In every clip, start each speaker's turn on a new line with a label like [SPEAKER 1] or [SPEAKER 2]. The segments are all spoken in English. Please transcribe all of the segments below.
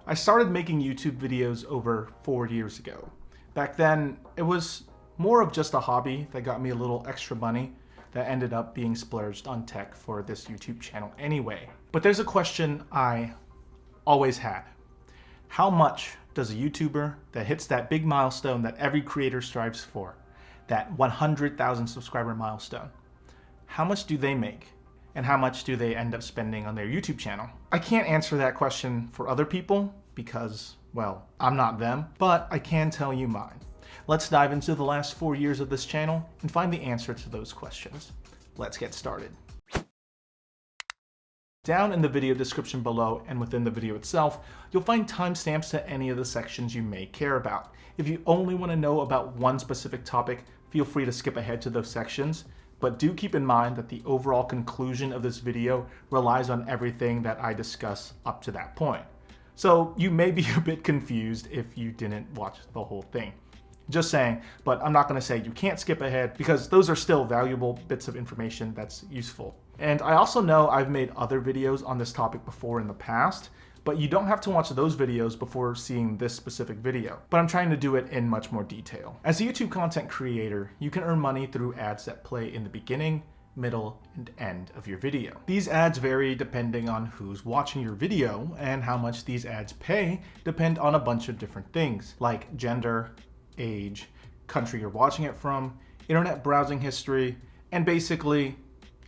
[SPEAKER 1] I started making YouTube videos over 4 years ago. Back then, it was more of just a hobby that got me a little extra money that ended up being splurged on tech for this YouTube channel anyway. But there's a question I always had. How much does a YouTuber that hits that big milestone that every creator strives for, that 100,000 subscriber milestone, how much do they make? And how much do they end up spending on their YouTube channel? I can't answer that question for other people because, well, I'm not them, but I can tell you mine. Let's dive into the last 4 years of this channel and find the answer to those questions. Let's get started. Down in the video description below and within the video itself, you'll find timestamps to any of the sections you may care about. If you only want to know about one specific topic, feel free to skip ahead to those sections. But do keep in mind that the overall conclusion of this video relies on everything that I discuss up to that point. So you may be a bit confused if you didn't watch the whole thing. Just saying, but I'm not going to say you can't skip ahead because those are still valuable bits of information that's useful. And I also know I've made other videos on this topic before in the past, but you don't have to watch those videos before seeing this specific video. But I'm trying to do it in much more detail. As a YouTube content creator, you can earn money through ads that play in the beginning, middle, and end of your video. These ads vary depending on who's watching your video, and how much these ads pay depend on a bunch of different things, like gender, age, country you're watching it from, internet browsing history, and basically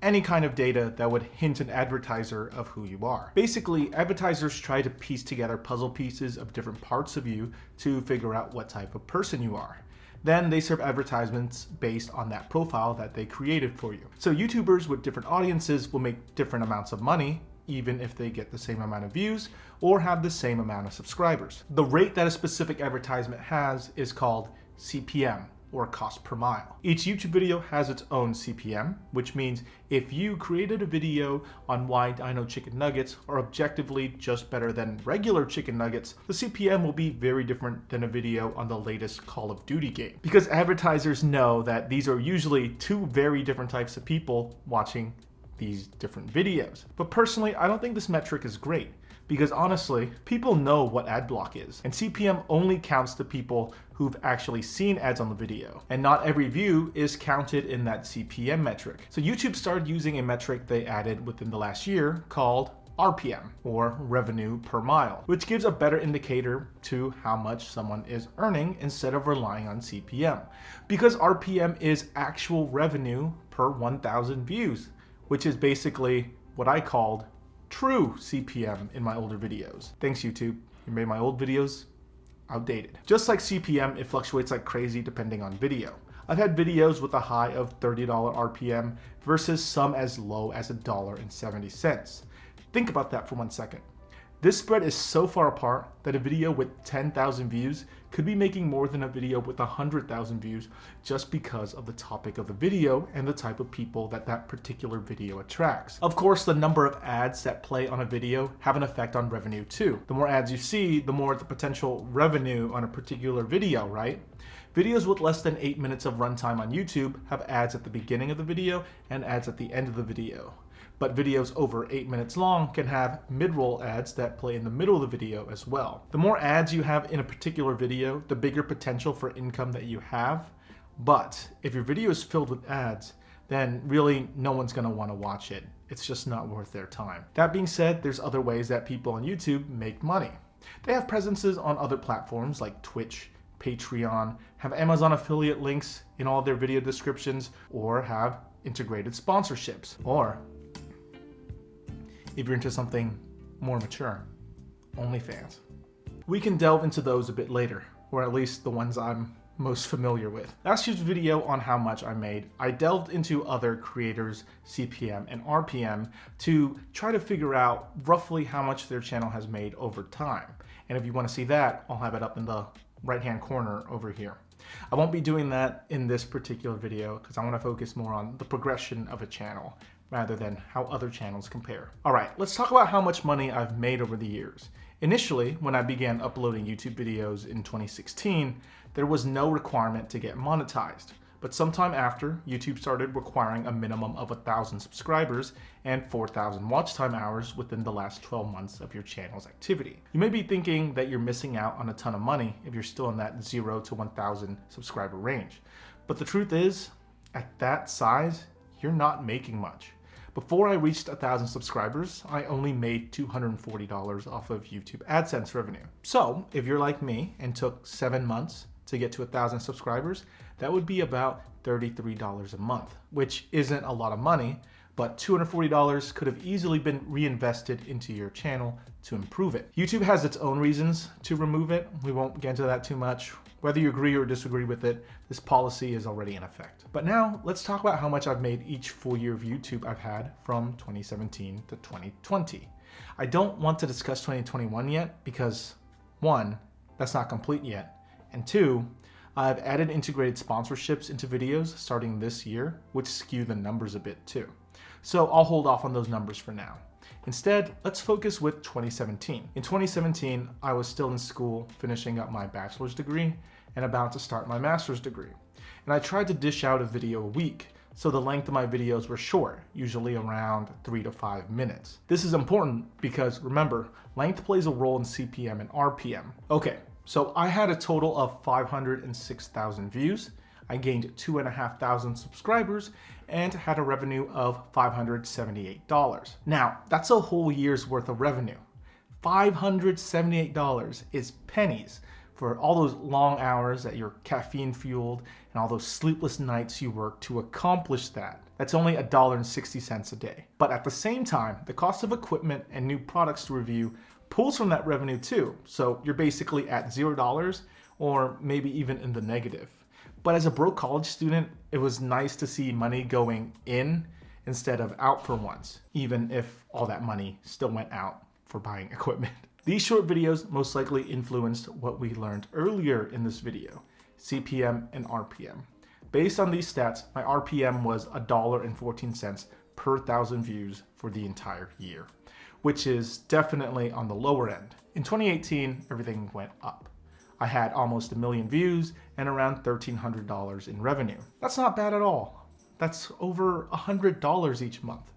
[SPEAKER 1] any kind of data that would hint an advertiser of who you are. Basically, advertisers try to piece together puzzle pieces of different parts of you to figure out what type of person you are. Then they serve advertisements based on that profile that they created for you. So YouTubers with different audiences will make different amounts of money, even if they get the same amount of views or have the same amount of subscribers. The rate that a specific advertisement has is called CPM, or cost per mile. Each YouTube video has its own CPM, which means if you created a video on why Dino chicken nuggets are objectively just better than regular chicken nuggets, the CPM will be very different than a video on the latest Call of Duty game. Because advertisers know that these are usually two very different types of people watching these different videos. But personally, I don't think this metric is great. Because honestly, people know what ad block is, and CPM only counts the people who've actually seen ads on the video, and not every view is counted in that CPM metric. So YouTube started using a metric they added within the last year called RPM, or revenue per mile, which gives a better indicator to how much someone is earning instead of relying on CPM. Because RPM is actual revenue per 1,000 views, which is basically what I called true CPM in my older videos. Thanks YouTube, you made my old videos outdated. Just like CPM, it fluctuates like crazy depending on video. I've had videos with a high of $30 RPM versus some as low as $1.70. Think about that for 1 second. This spread is so far apart that a video with 10,000 views could be making more than a video with 100,000 views just because of the topic of the video and the type of people that that particular video attracts. Of course, the number of ads that play on a video have an effect on revenue too. The more ads you see, the more the potential revenue on a particular video, right? Videos with less than 8 minutes of runtime on YouTube have ads at the beginning of the video and ads at the end of the video. But videos over 8 minutes long can have mid-roll ads that play in the middle of the video as well. The more ads you have in a particular video, the bigger potential for income that you have. But if your video is filled with ads, then really no one's going to want to watch it. It's just not worth their time. That being said, there's other ways that people on YouTube make money. They have presences on other platforms like Twitch, Patreon, have Amazon affiliate links in all their video descriptions, or have integrated sponsorships, or if you're into something more mature, OnlyFans. We can delve into those a bit later, or at least the ones I'm most familiar with. Last year's video on how much I made, I delved into other creators' CPM and RPM to try to figure out roughly how much their channel has made over time. And if you want to see that, I'll have it up in the right-hand corner over here. I won't be doing that in this particular video because I want to focus more on the progression of a channel rather than how other channels compare. All right, let's talk about how much money I've made over the years. Initially, when I began uploading YouTube videos in 2016, there was no requirement to get monetized. but sometime after, YouTube started requiring a minimum of 1,000 subscribers and 4,000 watch time hours within the last 12 months of your channel's activity. You may be thinking that you're missing out on a ton of money if you're still in that 0 to 1,000 subscriber range. But the truth is, at that size, you're not making much. Before I reached 1,000 subscribers, I only made $240 off of YouTube AdSense revenue. So if you're like me and took 7 months to get to 1,000 subscribers, that would be about $33 a month, which isn't a lot of money, but $240 could have easily been reinvested into your channel to improve it. YouTube has its own reasons to remove it. We won't get into that too much. Whether you agree or disagree with it, this policy is already in effect. But now let's talk about how much I've made each full year of YouTube I've had from 2017 to 2020. I don't want to discuss 2021 yet because 1, that's not complete yet, and 2, I've added integrated sponsorships into videos starting this year, which skew the numbers a bit too. So I'll hold off on those numbers for now. Instead, let's focus with 2017. In 2017, I was still in school, finishing up my bachelor's degree and about to start my master's degree. And I tried to dish out a video a week, so the length of my videos were short, usually around 3 to 5 minutes. This is important because remember, length plays a role in CPM and RPM. Okay, so I had a total of 506,000 views. I gained 2,500 subscribers and had a revenue of $578. Now, that's a whole year's worth of revenue. $578 is pennies for all those long hours that you're caffeine fueled and all those sleepless nights you work to accomplish that. That's only $1.60 a day. But at the same time, the cost of equipment and new products to review pulls from that revenue too. So you're basically at $0 or maybe even in the negative. But as a broke college student, it was nice to see money going in instead of out for once, even if all that money still went out for buying equipment. These short videos most likely influenced what we learned earlier in this video, CPM and RPM. Based on these stats, my RPM was $1.14 per 1,000 views for the entire year, which is definitely on the lower end. In 2018, everything went up. I had almost 1 million views and around $1,300 in revenue. That's not bad at all. That's over $100 each month.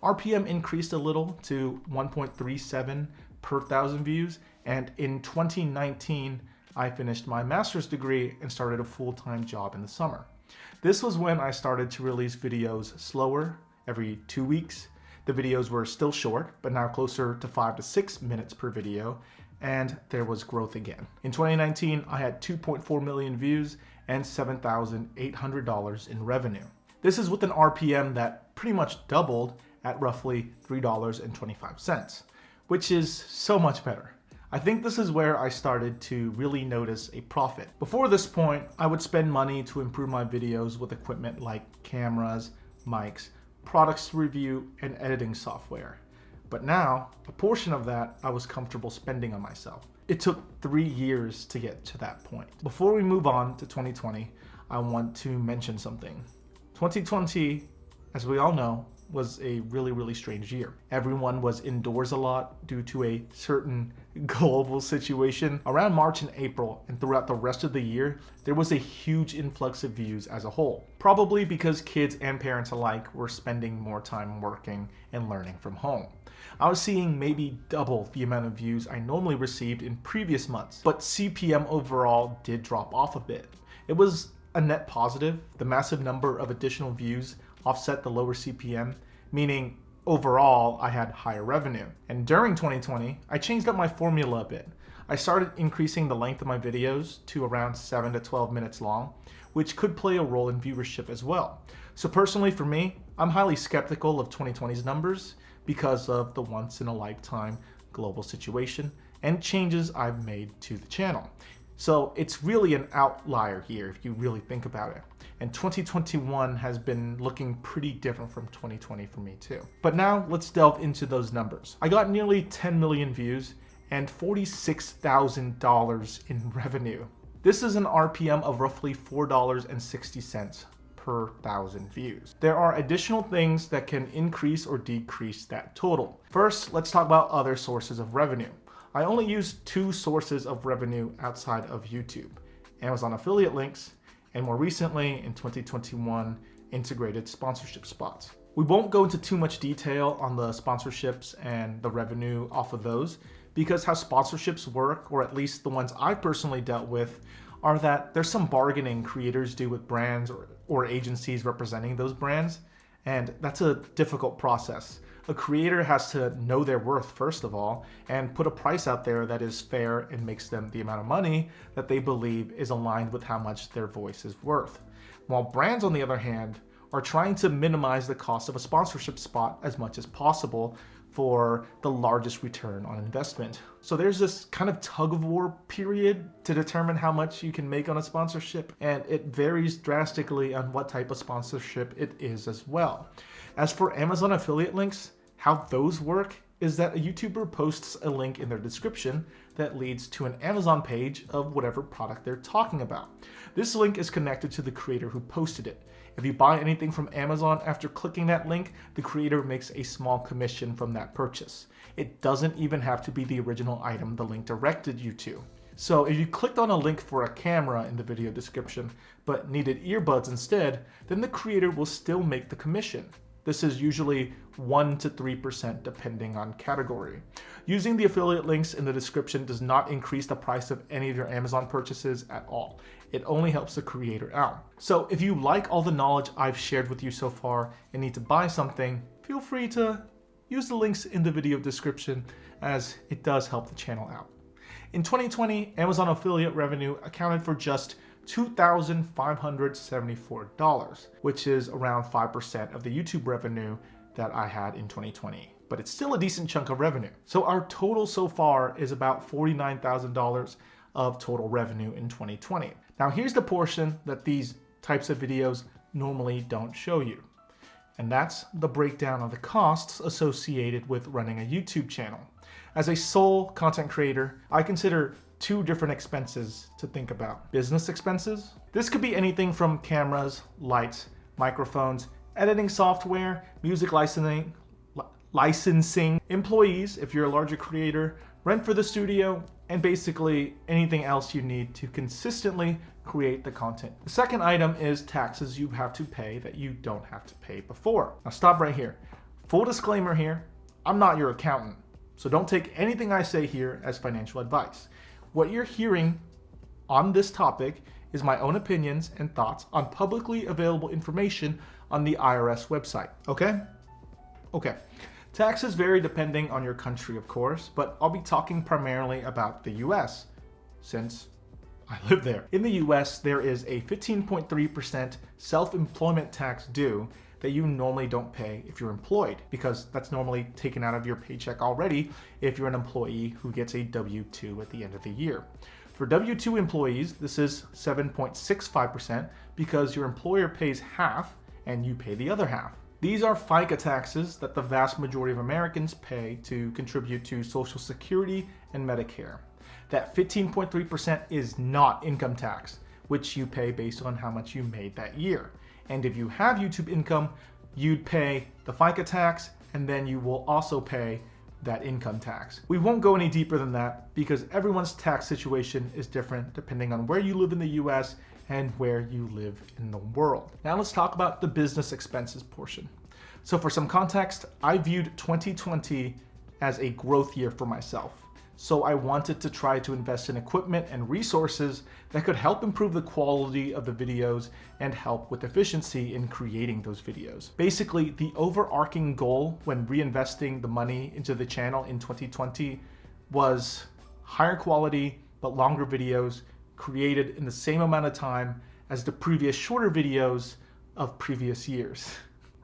[SPEAKER 1] RPM increased a little to 1.37 per 1,000 views, and in 2019, I finished my master's degree and started a full-time job in the summer. This was when I started to release videos slower, every 2 weeks. The videos were still short, but now closer to 5 to 6 minutes per video, and there was growth again. In 2019, I had 2.4 million views and $7,800 in revenue. This is with an RPM that pretty much doubled at roughly $3.25, which is so much better. I think this is where I started to really notice a profit. Before this point, I would spend money to improve my videos with equipment like cameras, mics, products to review, and editing software. But now, a portion of that I was comfortable spending on myself. It took 3 years to get to that point. Before we move on to 2020, I want to mention something. 2020, as we all know, was a really strange year. Everyone was indoors a lot due to a certain global situation. Around March and April and throughout the rest of the year, there was a huge influx of views as a whole. Probably because kids and parents alike were spending more time working and learning from home. I was seeing maybe double the amount of views I normally received in previous months, but CPM overall did drop off a bit. It was a net positive. The massive number of additional views offset the lower CPM, meaning overall I had higher revenue. And during 2020, I changed up my formula a bit. I started increasing the length of my videos to around 7 to 12 minutes long, which could play a role in viewership as well. So personally for me, I'm highly skeptical of 2020's numbers because of the once-in-a-lifetime global situation and changes I've made to the channel. So it's really an outlier here if you really think about it. And 2021 has been looking pretty different from 2020 for me too. But now let's delve into those numbers. I got nearly 10 million views and $46,000 in revenue. This is an RPM of roughly $4.60 per 1,000 views. There are additional things that can increase or decrease that total. First, let's talk about other sources of revenue. I only use 2 sources of revenue outside of YouTube: Amazon affiliate links and more recently in 2021, integrated sponsorship spots. We won't go into too much detail on the sponsorships and the revenue off of those, because how sponsorships work, or at least the ones I personally dealt with, are that there's some bargaining creators do with brands or agencies representing those brands, and that's a difficult process. A creator has to know their worth, first of all, and put a price out there that is fair and makes them the amount of money that they believe is aligned with how much their voice is worth. While brands, on the other hand, are trying to minimize the cost of a sponsorship spot as much as possible for the largest return on investment. So there's this kind of tug of war period to determine how much you can make on a sponsorship, and it varies drastically on what type of sponsorship it is as well. As for Amazon affiliate links, how those work is that a YouTuber posts a link in their description that leads to an Amazon page of whatever product they're talking about. This link is connected to the creator who posted it. If you buy anything from Amazon after clicking that link, the creator makes a small commission from that purchase. It doesn't even have to be the original item the link directed you to. So if you clicked on a link for a camera in the video description, but needed earbuds instead, then the creator will still make the commission. This is usually 1 to 3% depending on category. Using the affiliate links in the description does not increase the price of any of your Amazon purchases at all. It only helps the creator out. So if you like all the knowledge I've shared with you so far and need to buy something, feel free to use the links in the video description, as it does help the channel out. In 2020, Amazon affiliate revenue accounted for just $2,574, which is around 5% of the YouTube revenue that I had in 2020. But it's still a decent chunk of revenue. So our total so far is about $49,000 of total revenue in 2020. Now here's the portion that these types of videos normally don't show you. And that's the breakdown of the costs associated with running a YouTube channel. As a sole content creator, I consider two different expenses to think about. Business expenses. This could be anything from cameras, lights, microphones, editing software, music licensing, employees if you're a larger creator, rent for the studio, and basically anything else you need to consistently create the content. The second item is taxes you have to pay that you don't have to pay before. Now stop right here. Full disclaimer here, I'm not your accountant, so don't take anything I say here as financial advice. What you're hearing on this topic is my own opinions and thoughts on publicly available information on the IRS website, okay? Okay. Taxes vary depending on your country, of course, but I'll be talking primarily about the US, since I live there. In the US, there is a 15.3% self-employment tax due that you normally don't pay if you're employed, because that's normally taken out of your paycheck already if you're an employee who gets a W-2 at the end of the year. For W-2 employees, this is 7.65% because your employer pays half and you pay the other half. These are FICA taxes that the vast majority of Americans pay to contribute to Social Security and Medicare. That 15.3% is not income tax, which you pay based on how much you made that year. And if you have YouTube income, you'd pay the FICA tax, and then you will also pay that income tax. We won't go any deeper than that because everyone's tax situation is different depending on where you live in the US and where you live in the world. Now let's talk about the business expenses portion. So for some context, I viewed 2020 as a growth year for myself. So I wanted to try to invest in equipment and resources that could help improve the quality of the videos and help with efficiency in creating those videos. Basically, the overarching goal when reinvesting the money into the channel in 2020 was higher quality but longer videos created in the same amount of time as the previous shorter videos of previous years.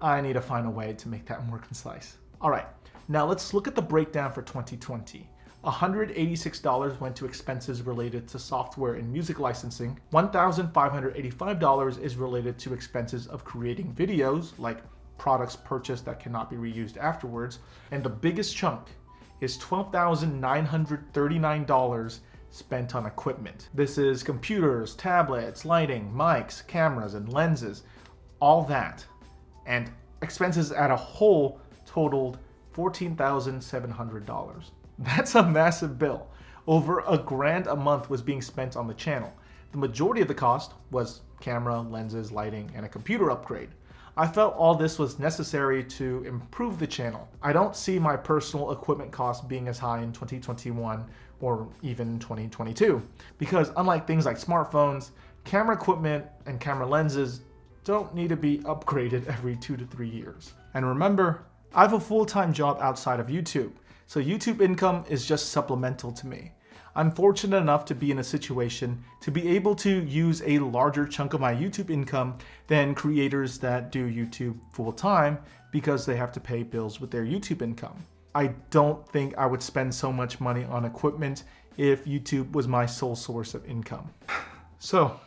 [SPEAKER 1] I need to find a way to make that more concise. All right, now let's look at the breakdown for 2020. $186 went to expenses related to software and music licensing. $1,585 is related to expenses of creating videos, like products purchased that cannot be reused afterwards. And the biggest chunk is $12,939 spent on equipment. This is computers, tablets, lighting, mics, cameras, and lenses, all that. And expenses as a whole totaled $14,700. That's a massive bill. Over $1,000 a month was being spent on the channel. The majority of the cost was camera, lenses, lighting, and a computer upgrade. I felt all this was necessary to improve the channel. I don't see my personal equipment costs being as high in 2021 or even 2022, because unlike things like smartphones, camera equipment and camera lenses don't need to be upgraded every 2 to 3 years. And remember, I have a full-time job outside of YouTube, so YouTube income is just supplemental to me. I'm fortunate enough to be in a situation to be able to use a larger chunk of my YouTube income than creators that do YouTube full-time because they have to pay bills with their YouTube income. I don't think I would spend so much money on equipment if YouTube was my sole source of income. So,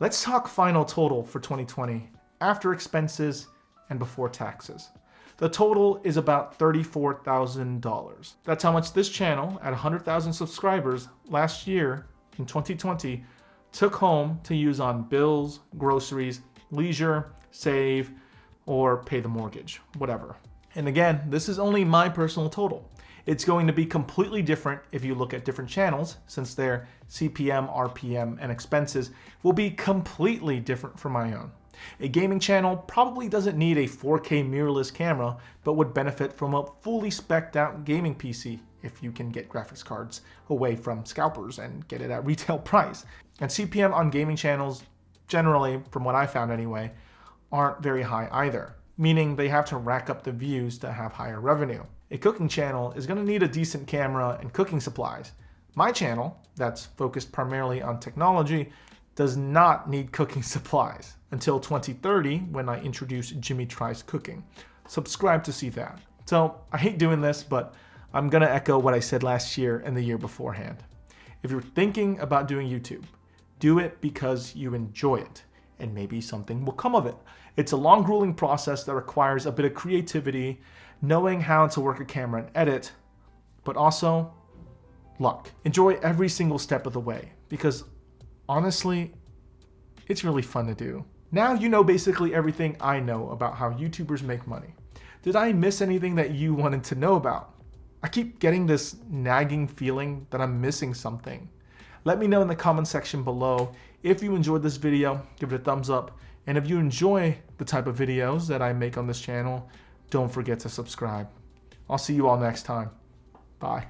[SPEAKER 1] let's talk final total for 2020 after expenses and before taxes. The total is about $34,000. That's how much this channel, at 100,000 subscribers last year in 2020, took home to use on bills, groceries, leisure, save, or pay the mortgage, whatever. And again, this is only my personal total. It's going to be completely different if you look at different channels, since their CPM, RPM, and expenses will be completely different from my own. A gaming channel probably doesn't need a 4K mirrorless camera, but would benefit from a fully spec'd out gaming PC if you can get graphics cards away from scalpers and get it at retail price. And CPM on gaming channels, generally, from what I found anyway, aren't very high either, meaning they have to rack up the views to have higher revenue. A cooking channel is going to need a decent camera and cooking supplies. My channel, that's focused primarily on technology, does not need cooking supplies until 2030 when I introduce Jimmy Tries Cooking. Subscribe to see that. So I hate doing this, but I'm gonna echo what I said last year and the year beforehand. If you're thinking about doing YouTube, do it because you enjoy it and maybe something will come of it. It's a long, grueling process that requires a bit of creativity, knowing how to work a camera and edit, but also luck. Enjoy every single step of the way because honestly, it's really fun to do. Now you know basically everything I know about how YouTubers make money. Did I miss anything that you wanted to know about? I keep getting this nagging feeling that I'm missing something. Let me know in the comment section below. If you enjoyed this video, give it a thumbs up. And if you enjoy the type of videos that I make on this channel, don't forget to subscribe. I'll see you all next time. Bye.